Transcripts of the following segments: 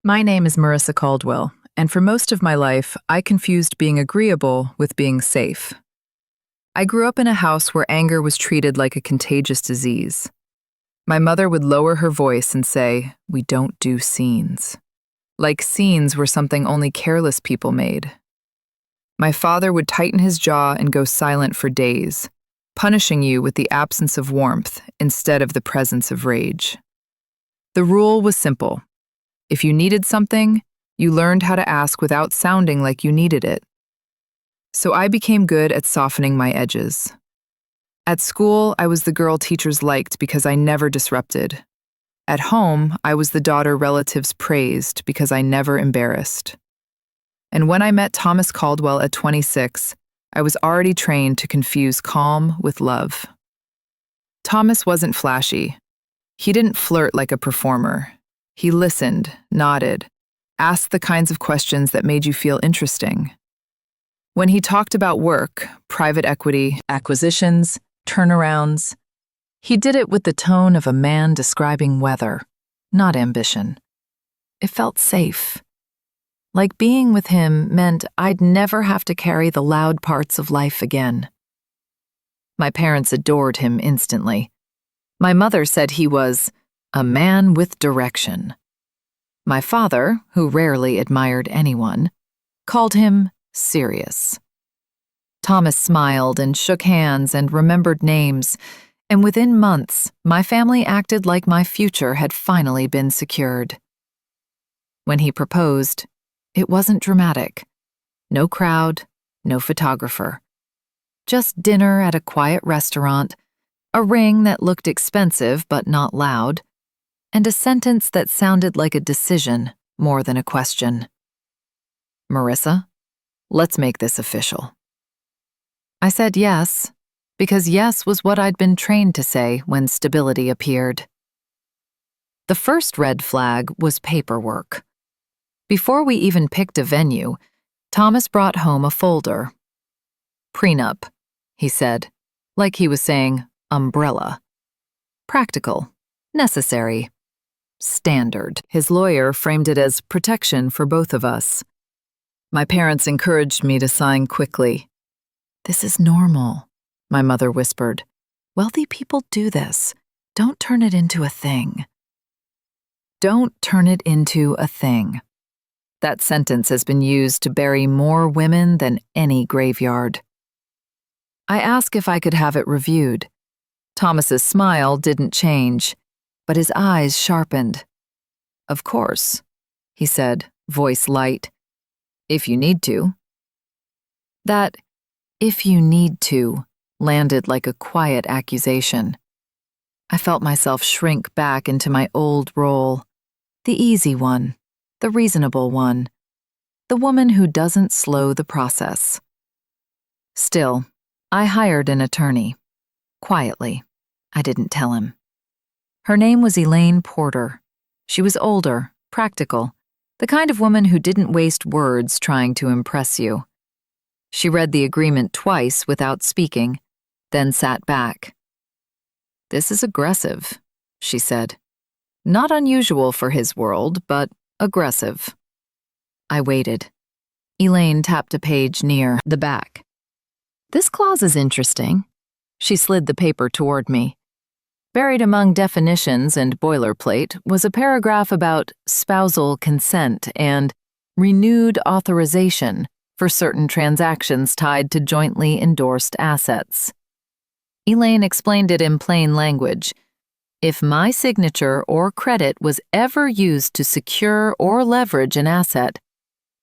My name is Marissa Caldwell, and for most of my life, I confused being agreeable with being safe. I grew up in a house where anger was treated like a contagious disease. My mother would lower her voice and say, "We don't do scenes." Like scenes were something only careless people made. My father would tighten his jaw and go silent for days, punishing you with the absence of warmth instead of the presence of rage. The rule was simple. If you needed something, you learned how to ask without sounding like you needed it. So I became good at softening my edges. At school, I was the girl teachers liked because I never disrupted. At home, I was the daughter relatives praised because I never embarrassed. And when I met Thomas Caldwell at 26, I was already trained to confuse calm with love. Thomas wasn't flashy. He didn't flirt like a performer. He listened, nodded, asked the kinds of questions that made you feel interesting. When he talked about work, private equity, acquisitions, turnarounds, he did it with the tone of a man describing weather, not ambition. It felt safe. Like being with him meant I'd never have to carry the loud parts of life again. My parents adored him instantly. My mother said he was a man with direction. My father, who rarely admired anyone, called him serious. Thomas smiled and shook hands and remembered names, and within months, my family acted like my future had finally been secured. When he proposed, it wasn't dramatic. No crowd, no photographer. Just dinner at a quiet restaurant, a ring that looked expensive but not loud, and a sentence that sounded like a decision more than a question. "Marissa, let's make this official." I said yes, because yes was what I'd been trained to say when stability appeared. The first red flag was paperwork. Before we even picked a venue, Thomas brought home a folder. "Prenup," he said, like he was saying umbrella. Practical, necessary, standard. His lawyer framed it as protection for both of us. My parents encouraged me to sign quickly. "This is normal," my mother whispered. "Wealthy people do this. Don't turn it into a thing." Don't turn it into a thing. That sentence has been used to bury more women than any graveyard. I asked if I could have it reviewed. Thomas's smile didn't change, but his eyes sharpened. "Of course," he said, voice light. "If you need to." That "if you need to" landed like a quiet accusation. I felt myself shrink back into my old role, the easy one, the reasonable one, the woman who doesn't slow the process. Still, I hired an attorney. Quietly. I didn't tell him. Her name was Elaine Porter. She was older, practical, the kind of woman who didn't waste words trying to impress you. She read the agreement twice without speaking, then sat back. "This is aggressive," she said. "Not unusual for his world, but aggressive." I waited. Elaine tapped a page near the back. "This clause is interesting." She slid the paper toward me. Buried among definitions and boilerplate was a paragraph about spousal consent and renewed authorization for certain transactions tied to jointly endorsed assets. Elaine explained it in plain language. If my signature or credit was ever used to secure or leverage an asset,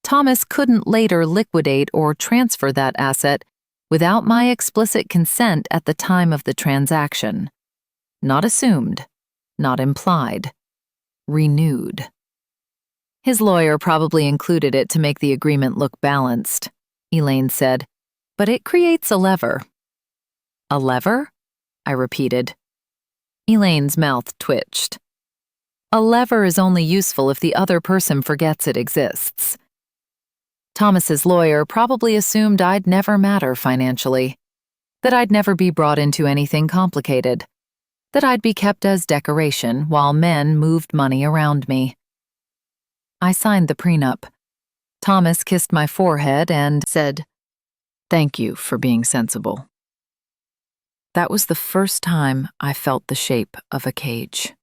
Thomas couldn't later liquidate or transfer that asset without my explicit consent at the time of the transaction. Not assumed, not implied, renewed. His lawyer probably included it to make the agreement look balanced, Elaine said, but it creates a lever. "A lever?" I repeated. Elaine's mouth twitched. "A lever is only useful if the other person forgets it exists." Thomas's lawyer probably assumed I'd never matter financially, that I'd never be brought into anything complicated, that I'd be kept as decoration while men moved money around me. I signed the prenup. Thomas kissed my forehead and said, "Thank you for being sensible." That was the first time I felt the shape of a cage.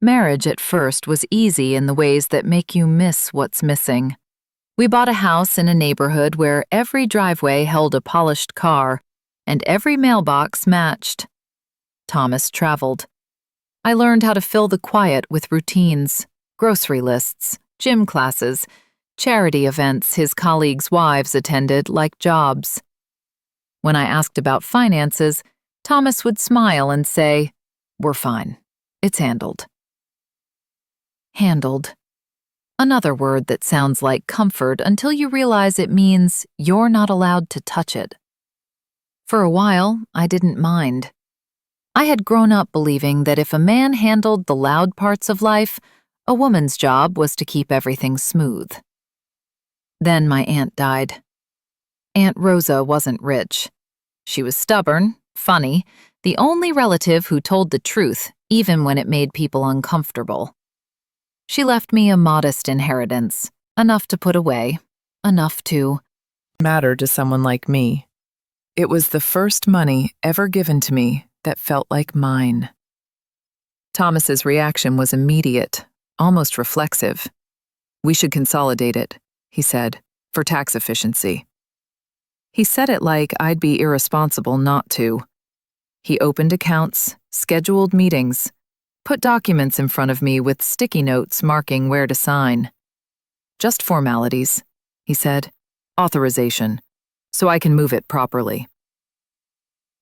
Marriage at first was easy in the ways that make you miss what's missing. We bought a house in a neighborhood where every driveway held a polished car and every mailbox matched. Thomas traveled. I learned how to fill the quiet with routines, grocery lists, gym classes, charity events his colleagues' wives attended like jobs. When I asked about finances, Thomas would smile and say, "We're fine. It's handled." Handled. Another word that sounds like comfort until you realize it means you're not allowed to touch it. For a while, I didn't mind. I had grown up believing that if a man handled the loud parts of life, a woman's job was to keep everything smooth. Then my aunt died. Aunt Rosa wasn't rich. She was stubborn, funny, the only relative who told the truth, even when it made people uncomfortable. She left me a modest inheritance, enough to put away, enough to matter to someone like me. It was the first money ever given to me that felt like mine. Thomas's reaction was immediate, almost reflexive. "We should consolidate it," he said, "for tax efficiency." He said it like I'd be irresponsible not to. He opened accounts, scheduled meetings, put documents in front of me with sticky notes marking where to sign. "Just formalities," he said, "authorization, so I can move it properly."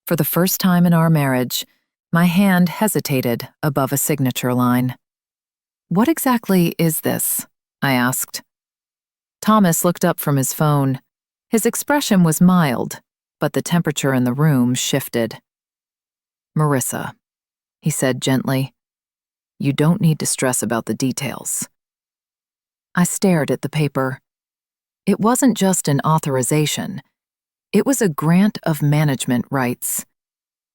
For the first time in our marriage, my hand hesitated above a signature line. "What exactly is this?" I asked. Thomas looked up from his phone. His expression was mild, but the temperature in the room shifted. "Marissa," he said gently, "you don't need to stress about the details." I stared at the paper. It wasn't just an authorization. It was a grant of management rights.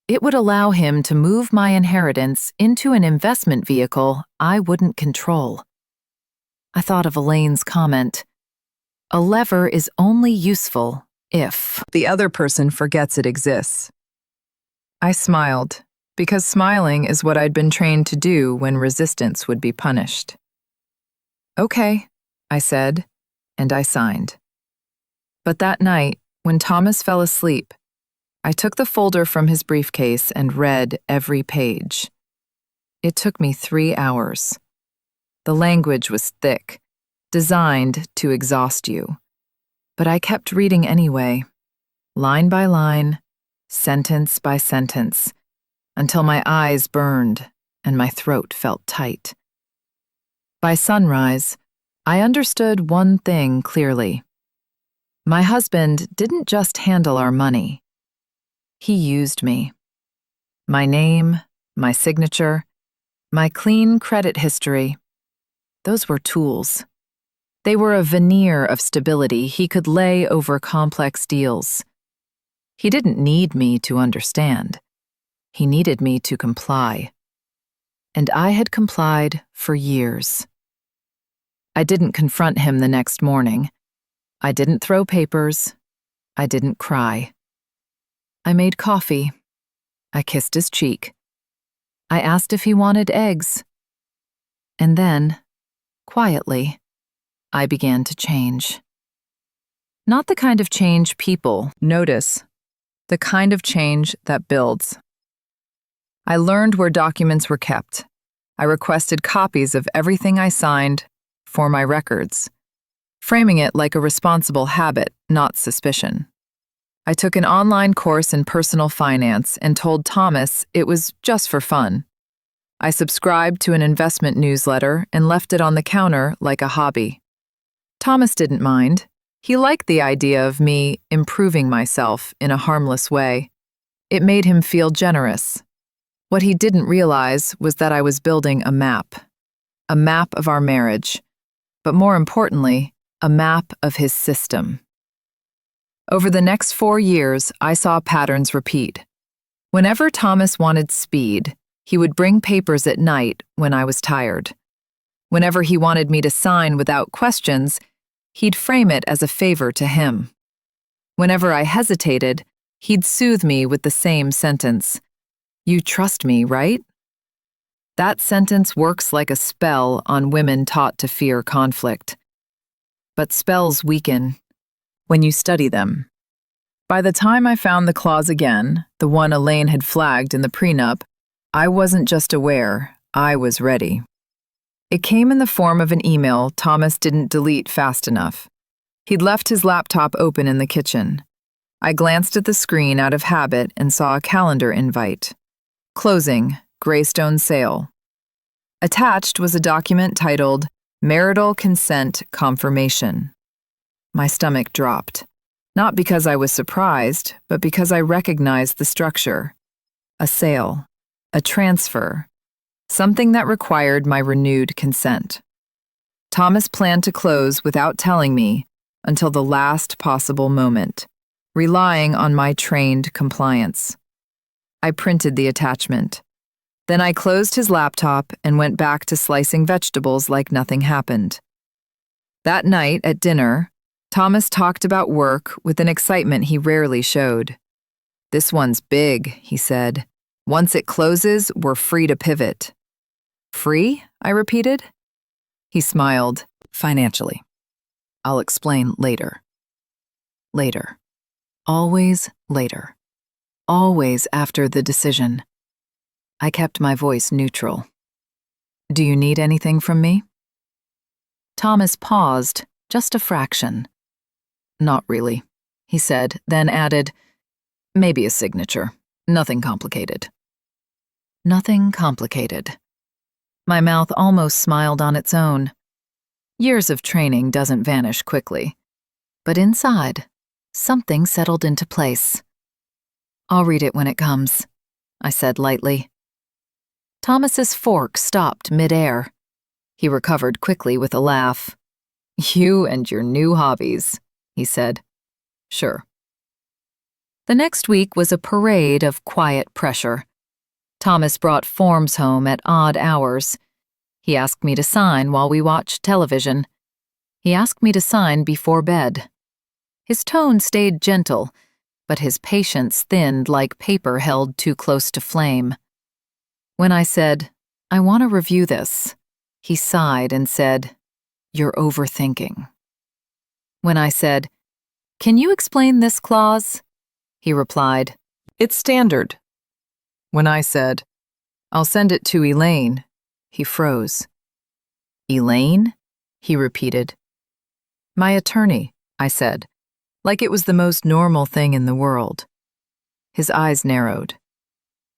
It would allow him to move my inheritance into an investment vehicle I wouldn't control. I thought of Elaine's comment, "A lever is only useful if the other person forgets it exists." I smiled, because smiling is what I'd been trained to do when resistance would be punished. "Okay," I said, and I signed. But that night, when Thomas fell asleep, I took the folder from his briefcase and read every page. It took me 3 hours. The language was thick, designed to exhaust you. But I kept reading anyway, line by line, sentence by sentence, until my eyes burned and my throat felt tight. By sunrise, I understood one thing clearly. My husband didn't just handle our money. He used me. My name, my signature, my clean credit history, those were tools. They were a veneer of stability he could lay over complex deals. He didn't need me to understand. He needed me to comply. And I had complied for years. I didn't confront him the next morning. I didn't throw papers. I didn't cry. I made coffee. I kissed his cheek. I asked if he wanted eggs. And then, quietly, I began to change. Not the kind of change people notice, the kind of change that builds. I learned where documents were kept. I requested copies of everything I signed for my records, framing it like a responsible habit, not suspicion. I took an online course in personal finance and told Thomas it was just for fun. I subscribed to an investment newsletter and left it on the counter like a hobby. Thomas didn't mind. He liked the idea of me improving myself in a harmless way. It made him feel generous. What he didn't realize was that I was building a map of our marriage, but more importantly, a map of his system. Over the next 4 years, I saw patterns repeat. Whenever Thomas wanted speed, he would bring papers at night when I was tired. Whenever he wanted me to sign without questions, he'd frame it as a favor to him. Whenever I hesitated, he'd soothe me with the same sentence. "You trust me, right?" That sentence works like a spell on women taught to fear conflict. But spells weaken when you study them. By the time I found the clause again, the one Elaine had flagged in the prenup, I wasn't just aware, I was ready. It came in the form of an email Thomas didn't delete fast enough. He'd left his laptop open in the kitchen. I glanced at the screen out of habit and saw a calendar invite. Closing, Greystone Sale. Attached was a document titled Marital Consent Confirmation. My stomach dropped. Not because I was surprised, but because I recognized the structure. A sale. A transfer. Something that required my renewed consent. Thomas planned to close without telling me until the last possible moment, relying on my trained compliance. I printed the attachment. Then I closed his laptop and went back to slicing vegetables like nothing happened. That night at dinner, Thomas talked about work with an excitement he rarely showed. "This one's big," he said. "Once it closes, we're free to pivot." "Free?" I repeated. He smiled. "Financially. I'll explain later." Later. Always later. Always after the decision. I kept my voice neutral. "Do you need anything from me?" Thomas paused, just a fraction. "Not really," he said, then added, "Maybe a signature. Nothing complicated." Nothing complicated. My mouth almost smiled on its own. Years of training doesn't vanish quickly. But inside, something settled into place. "I'll read it when it comes," I said lightly. Thomas's fork stopped midair. He recovered quickly with a laugh. "You and your new hobbies," he said. "Sure." The next week was a parade of quiet pressure. Thomas brought forms home at odd hours. He asked me to sign while we watched television. He asked me to sign before bed. His tone stayed gentle, but his patience thinned like paper held too close to flame. When I said, "I want to review this," he sighed and said, "You're overthinking." When I said, "Can you explain this clause?" he replied, "It's standard." When I said, "I'll send it to Elaine," he froze. "Elaine?" he repeated. "My attorney," I said, like it was the most normal thing in the world. His eyes narrowed.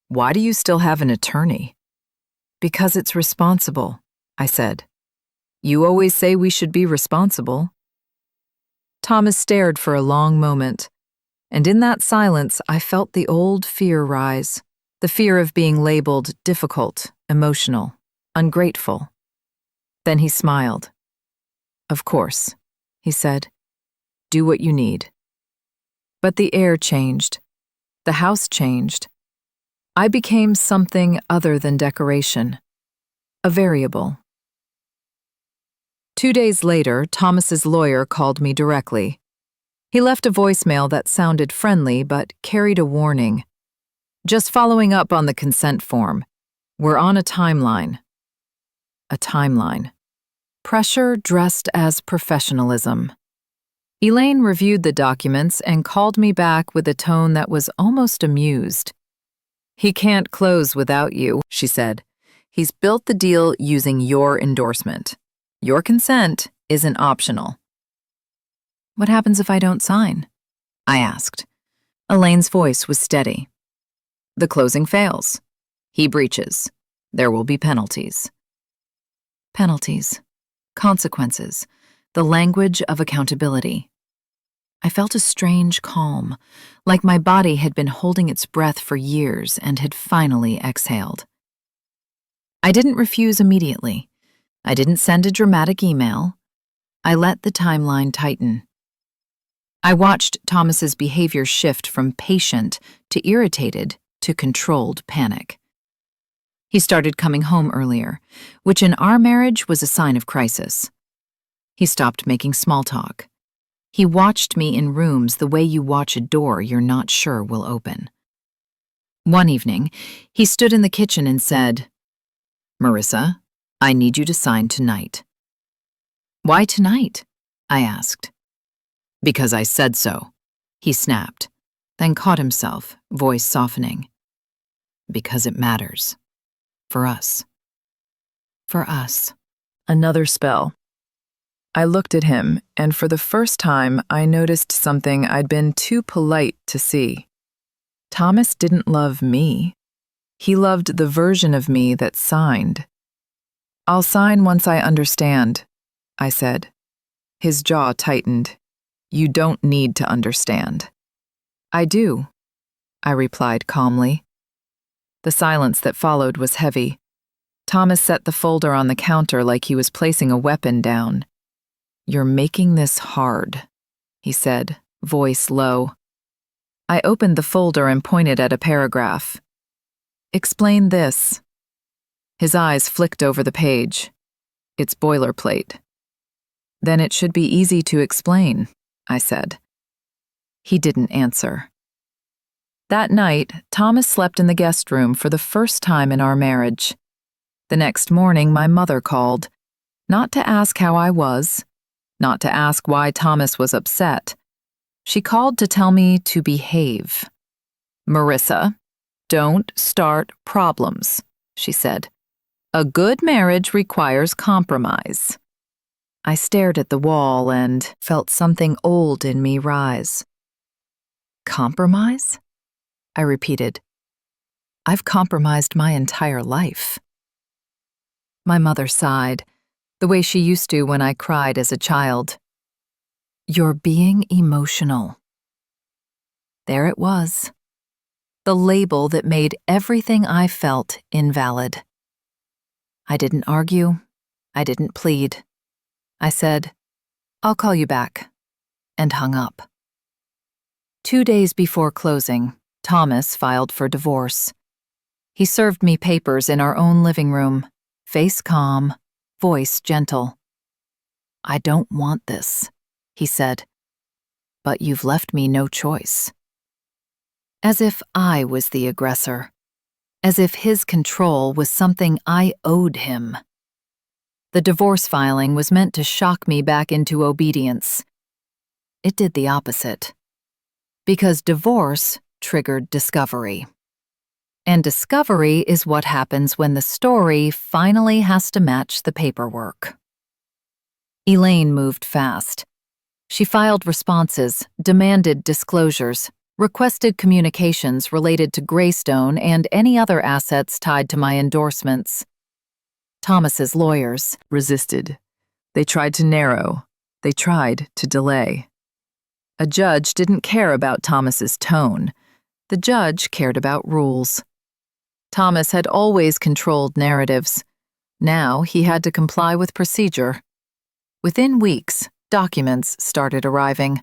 "Why do you still have an attorney?" "Because it's responsible," I said. "You always say we should be responsible." Thomas stared for a long moment, and in that silence I felt the old fear rise. The fear of being labeled difficult, emotional, ungrateful. Then he smiled. "Of course," he said. "Do what you need." But the air changed. The house changed. I became something other than decoration. A variable. 2 days later, Thomas's lawyer called me directly. He left a voicemail that sounded friendly but carried a warning. "Just following up on the consent form. We're on a timeline." A timeline. Pressure dressed as professionalism. Elaine reviewed the documents and called me back with a tone that was almost amused. "He can't close without you," she said. "He's built the deal using your endorsement. Your consent isn't optional." "What happens if I don't sign?" I asked. Elaine's voice was steady. "The closing fails. He breaches. There will be penalties." Penalties. Consequences. The language of accountability. I felt a strange calm, like my body had been holding its breath for years and had finally exhaled. I didn't refuse immediately. I didn't send a dramatic email. I let the timeline tighten. I watched Thomas's behavior shift from patient to irritated to controlled panic. He started coming home earlier, which in our marriage was a sign of crisis. He stopped making small talk. He watched me in rooms the way you watch a door you're not sure will open. One evening, he stood in the kitchen and said, "Marissa, I need you to sign tonight." "Why tonight?" I asked. "Because I said so," he snapped, then caught himself, voice softening. "Because it matters. For us." For us. Another spell. I looked at him, and for the first time, I noticed something I'd been too polite to see. Thomas didn't love me. He loved the version of me that signed. "I'll sign once I understand," I said. His jaw tightened. "You don't need to understand." "I do," I replied calmly. The silence that followed was heavy. Thomas set the folder on the counter like he was placing a weapon down. "You're making this hard," he said, voice low. I opened the folder and pointed at a paragraph. "Explain this." His eyes flicked over the page. "It's boilerplate." "Then it should be easy to explain," I said. He didn't answer. That night, Thomas slept in the guest room for the first time in our marriage. The next morning, my mother called, not to ask how I was, not to ask why Thomas was upset. She called to tell me to behave. "Marissa, don't start problems," she said. "A good marriage requires compromise." I stared at the wall and felt something old in me rise. "Compromise?" I repeated. "I've compromised my entire life." My mother sighed, the way she used to when I cried as a child. "You're being emotional." There it was, the label that made everything I felt invalid. I didn't argue. I didn't plead. I said, "I'll call you back," and hung up. 2 days before closing, Thomas filed for divorce. He served me papers in our own living room, face calm, voice gentle. "I don't want this," he said, "but you've left me no choice." As if I was the aggressor, as if his control was something I owed him. The divorce filing was meant to shock me back into obedience. It did the opposite. Because divorce triggered discovery. And discovery is what happens when the story finally has to match the paperwork. Elaine moved fast. She filed responses, demanded disclosures, requested communications related to Greystone and any other assets tied to my endorsements. Thomas's lawyers resisted. They tried to narrow. They tried to delay. A judge didn't care about Thomas's tone. The judge cared about rules. Thomas had always controlled narratives. Now he had to comply with procedure. Within weeks, documents started arriving.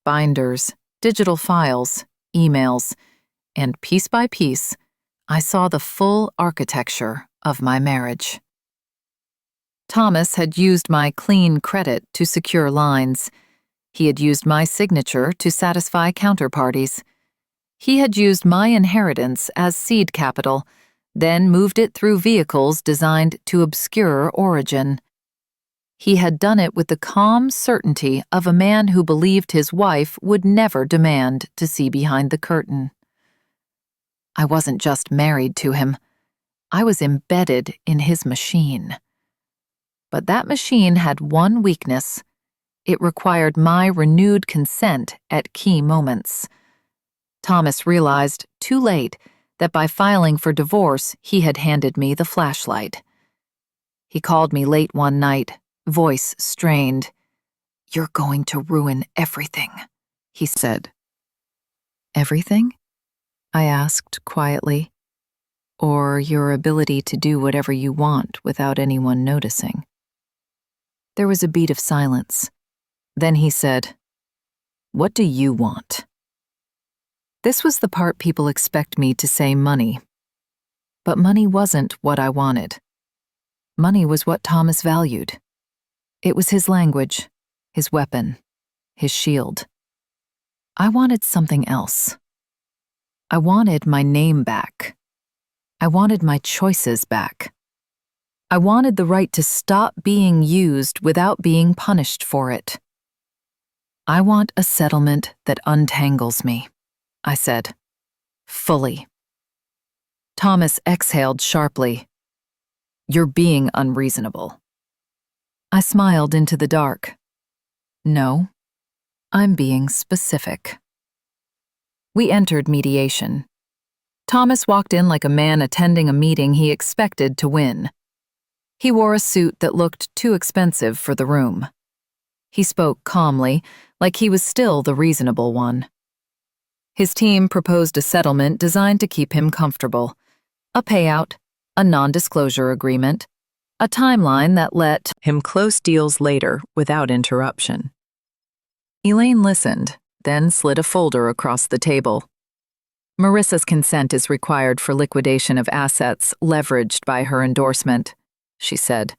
Binders, digital files, emails, and piece by piece, I saw the full architecture of my marriage. Thomas had used my clean credit to secure lines. He had used my signature to satisfy counterparties. He had used my inheritance as seed capital, then moved it through vehicles designed to obscure origin. He had done it with the calm certainty of a man who believed his wife would never demand to see behind the curtain. I wasn't just married to him. I was embedded in his machine. But that machine had one weakness. It required my renewed consent at key moments. Thomas realized, too late, that by filing for divorce, he had handed me the flashlight. He called me late one night, voice strained. "You're going to ruin everything," he said. "Everything?" I asked quietly. "Or your ability to do whatever you want without anyone noticing?" There was a beat of silence. Then he said, "What do you want?" This was the part people expect me to say money. But money wasn't what I wanted. Money was what Thomas valued. It was his language, his weapon, his shield. I wanted something else. I wanted my name back. I wanted my choices back. I wanted the right to stop being used without being punished for it. I want a settlement that untangles me, I said, fully. Thomas exhaled sharply. You're being unreasonable. I smiled into the dark. No, I'm being specific. We entered mediation. Thomas walked in like a man attending a meeting he expected to win. He wore a suit that looked too expensive for the room. He spoke calmly, like he was still the reasonable one. His team proposed a settlement designed to keep him comfortable. A payout, a non-disclosure agreement, a timeline that let him close deals later without interruption. Elaine listened, then slid a folder across the table. Marissa's consent is required for liquidation of assets leveraged by her endorsement, she said,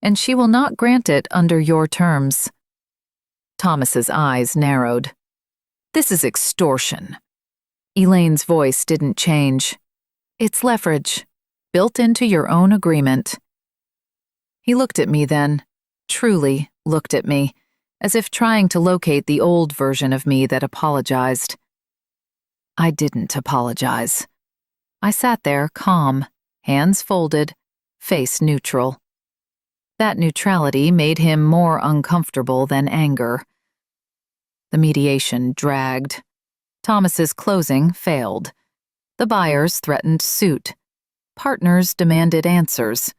and she will not grant it under your terms. Thomas's eyes narrowed. This is extortion. Elaine's voice didn't change. It's leverage, built into your own agreement. He looked at me then, truly looked at me, as if trying to locate the old version of me that apologized. I didn't apologize. I sat there calm, hands folded, face neutral. That neutrality made him more uncomfortable than anger. The mediation dragged. Thomas's closing failed. The buyers threatened suit. Partners demanded answers.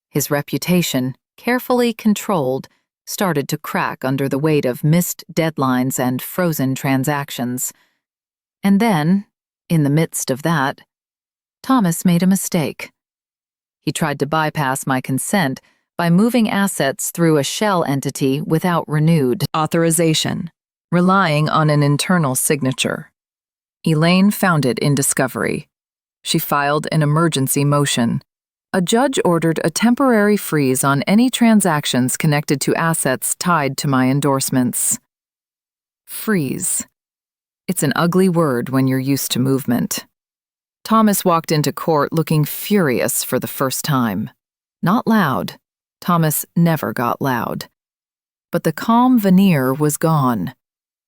His reputation, carefully controlled, started to crack under the weight of missed deadlines and frozen transactions. And then, in the midst of that, Thomas made a mistake. He tried to bypass my consent by moving assets through a shell entity without renewed authorization, relying on an internal signature. Elaine found it in discovery. She filed an emergency motion. A judge ordered a temporary freeze on any transactions connected to assets tied to my endorsements. Freeze. It's an ugly word when you're used to movement. Thomas walked into court looking furious for the first time. Not loud. Thomas never got loud. But the calm veneer was gone.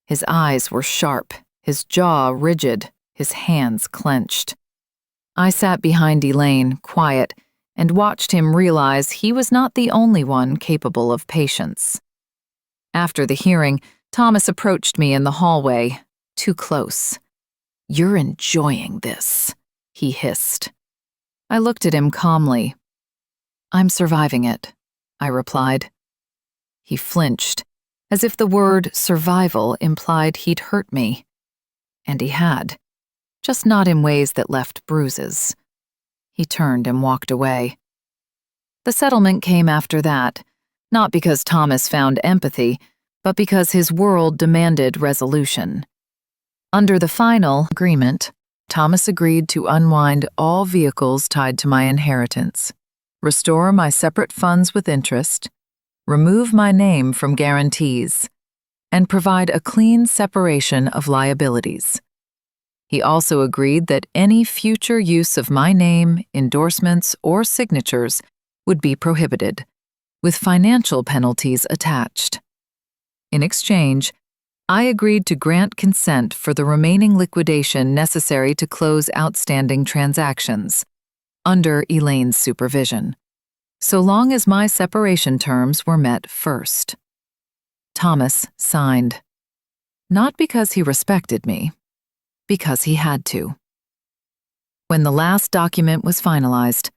His eyes were sharp, his jaw rigid, his hands clenched. I sat behind Elaine, quiet, and watched him realize he was not the only one capable of patience. After the hearing, Thomas approached me in the hallway, too close. You're enjoying this, he hissed. I looked at him calmly. I'm surviving it, I replied. He flinched, as if the word survival implied he'd hurt me. And he had, just not in ways that left bruises. He turned and walked away. The settlement came after that, not because Thomas found empathy, but because his world demanded resolution. Under the final agreement, Thomas agreed to unwind all vehicles tied to my inheritance, restore my separate funds with interest, remove my name from guarantees, and provide a clean separation of liabilities. He also agreed that any future use of my name, endorsements, or signatures would be prohibited, with financial penalties attached. In exchange, I agreed to grant consent for the remaining liquidation necessary to close outstanding transactions, under Elaine's supervision, so long as my separation terms were met first. Thomas signed. Not because he respected me, because he had to. When the last document was finalized,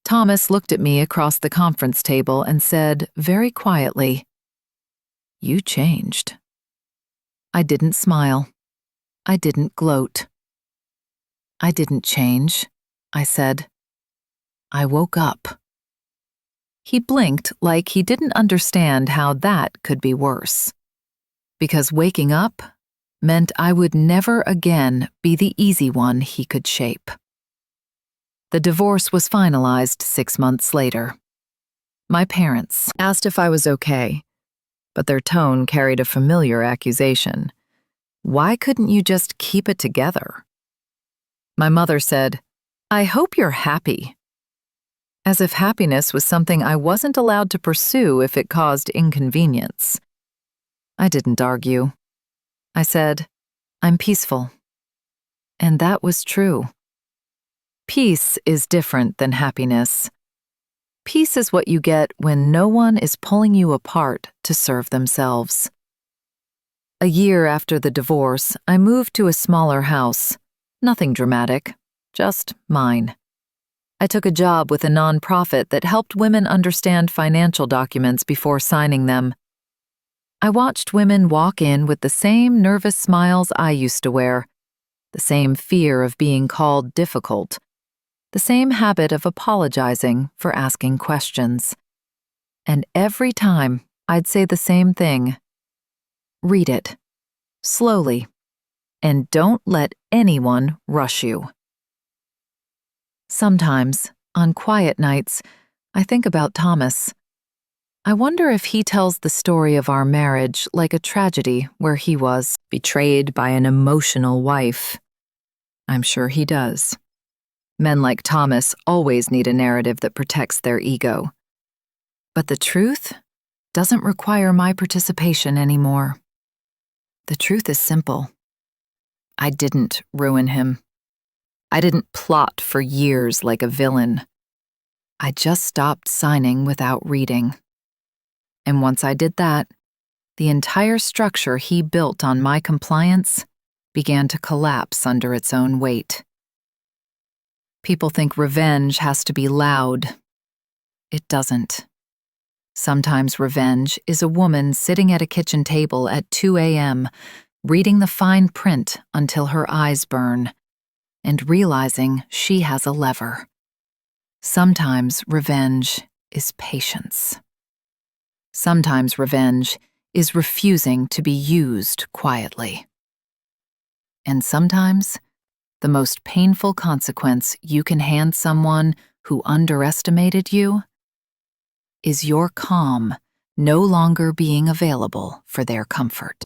Thomas looked at me across the conference table and said very quietly, "You changed." I didn't smile. I didn't gloat. "I didn't change," I said. "I woke up." He blinked like he didn't understand how that could be worse. Because waking up meant I would never again be the easy one he could shape. The divorce was finalized 6 months later. My parents asked if I was okay, but their tone carried a familiar accusation. Why couldn't you just keep it together? My mother said, "I hope you're happy." As if happiness was something I wasn't allowed to pursue if it caused inconvenience. I didn't argue. I said, "I'm peaceful." And that was true. Peace is different than happiness. Peace is what you get when no one is pulling you apart to serve themselves. A year after the divorce, I moved to a smaller house. Nothing dramatic, just mine. I took a job with a nonprofit that helped women understand financial documents before signing them. I watched women walk in with the same nervous smiles I used to wear, the same fear of being called difficult, the same habit of apologizing for asking questions. And every time, I'd say the same thing. Read it, slowly, and don't let anyone rush you. Sometimes, on quiet nights, I think about Thomas. I wonder if he tells the story of our marriage like a tragedy where he was betrayed by an emotional wife. I'm sure he does. Men like Thomas always need a narrative that protects their ego. But the truth doesn't require my participation anymore. The truth is simple. I didn't ruin him. I didn't plot for years like a villain. I just stopped signing without reading. And once I did that, the entire structure he built on my compliance began to collapse under its own weight. People think revenge has to be loud. It doesn't. Sometimes revenge is a woman sitting at a kitchen table at 2 a.m., reading the fine print until her eyes burn, and realizing she has a lever. Sometimes revenge is patience. Sometimes revenge is refusing to be used quietly. And sometimes, the most painful consequence you can hand someone who underestimated you is your calm no longer being available for their comfort.